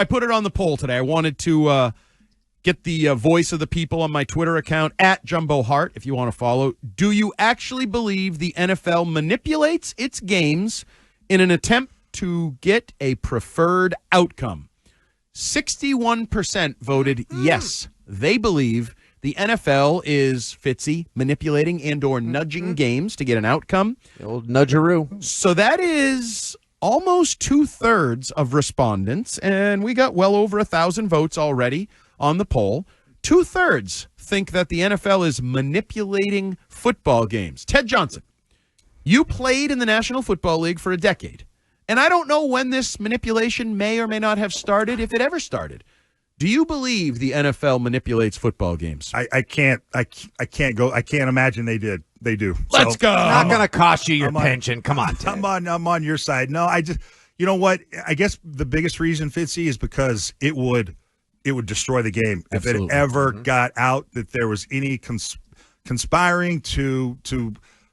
I put it on the poll today. I wanted to get the voice of the people on my Twitter account, @JumboHart, if you want to follow. Do you actually believe the NFL manipulates its games in an attempt to get a preferred outcome? 61% voted yes. They believe the NFL is, Fitzy, manipulating and or nudging games to get an outcome. The old nudgeroo. So that is almost 2/3 of respondents, and we got well over 1,000 votes already on the poll. 2/3 think that the NFL is manipulating football games. Ted Johnson, you played in the National Football League for a decade, and I don't know when this manipulation may or may not have started, if it ever started. Do you believe the NFL manipulates football games? I can't imagine they did. They do. Let's go. Not going to cost you your pension. Come on, Ted. I'm on your side. No, you know what? I guess the biggest reason, Fitzy, is because it would destroy the game. Absolutely. If it ever got out that there was any conspiring to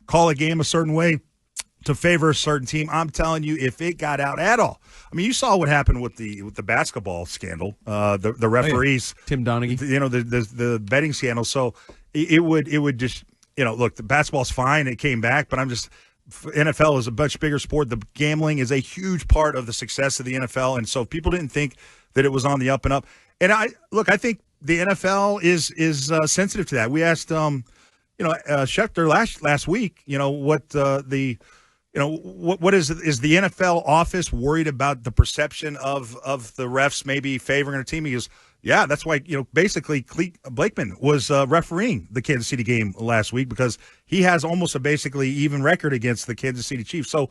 call a game a certain way, to favor a certain team. I'm telling you, if it got out at all, I mean, you saw what happened with the basketball scandal, the referees, Tim Donaghy, the betting scandal. So it would just, look, the basketball's fine. It came back, but NFL is a much bigger sport. The gambling is a huge part of the success of the NFL, and so people didn't think that it was on the up and up. And I think the NFL is sensitive to that. We asked, Schefter last week, what is the NFL office worried about the perception of the refs maybe favoring a team? He goes, yeah, that's why, basically Blakeman was refereeing the Kansas City game last week because he has almost a basically even record against the Kansas City Chiefs. So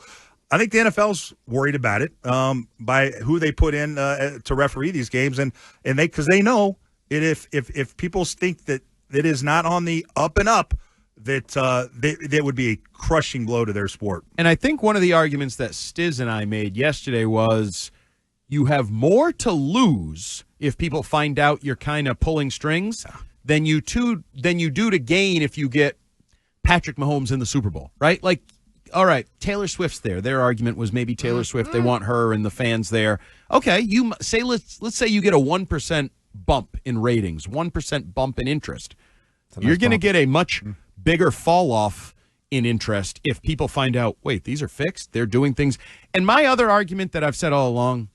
I think the NFL's worried about it by who they put in to referee these games, and because they know that if people think that it is not on the up and up, that would be a crushing blow to their sport. And I think one of the arguments that Stiz and I made yesterday was you have more to lose if people find out you're kind of pulling strings than you do to gain if you get Patrick Mahomes in the Super Bowl, right? Like, all right, Taylor Swift's there. Their argument was maybe Taylor Swift, they want her and the fans there. Okay, you say let's say you get a 1% bump in ratings, 1% bump in interest. You're going to get a much bigger fall off in interest if people find out, wait, these are fixed, they're doing things. And my other argument that I've said all along,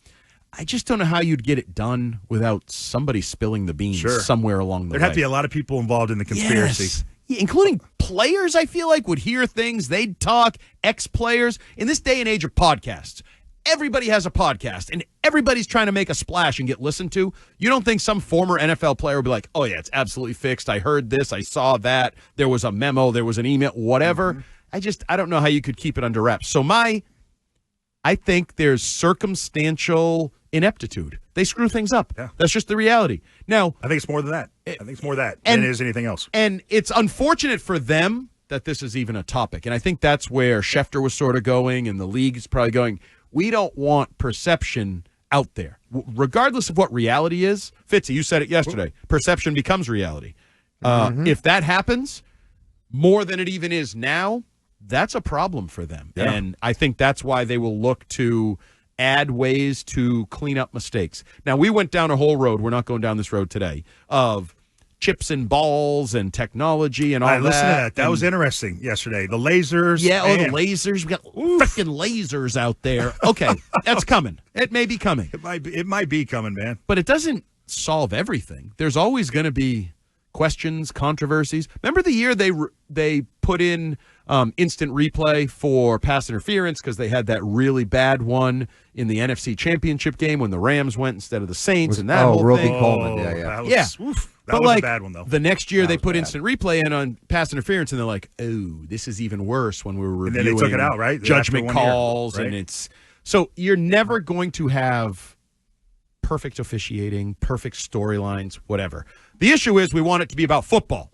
I just don't know how you'd get it done without somebody spilling the beans somewhere along the way. There'd have to be a lot of people involved in the conspiracy. Yes. Yeah, including players, I feel like, would hear things, they'd talk, ex-players. In this day and age of podcasts, everybody has a podcast, and everybody's trying to make a splash and get listened to. You don't think some former NFL player would be like, oh, yeah, it's absolutely fixed. I heard this. I saw that. There was a memo. There was an email, whatever. I don't know how you could keep it under wraps. So I think there's circumstantial ineptitude. They screw things up. Yeah. That's just the reality. Now, I think it's more than that. I think it's more that than it is anything else. And it's unfortunate for them that this is even a topic. And I think that's where Schefter was sort of going, and the league is probably going, we don't want perception out there. Regardless of what reality is, Fitzy, you said it yesterday, perception becomes reality. If that happens, more than it even is now, that's a problem for them. Yeah. And I think that's why they will look to add ways to clean up mistakes. Now, we went down a whole road. We're not going down this road today of chips and balls and technology and all that. Listen to that. That was interesting yesterday. The lasers. Yeah, the lasers. We got freaking lasers out there. Okay, that's coming. It may be coming. It might be coming, man. But it doesn't solve everything. There's always going to be questions, controversies. Remember the year they put in instant replay for pass interference because they had that really bad one in the NFC Championship game when the Rams went instead of the Saints and that whole thing. Coleman. Yeah. That was a bad one, though. The next year they put instant replay in on pass interference, and they're like, oh, this is even worse when we were reviewing and then they took it out, right? Judgment calls. Year, right? And it's so you're never going to have perfect officiating, perfect storylines, whatever. The issue is we want it to be about football.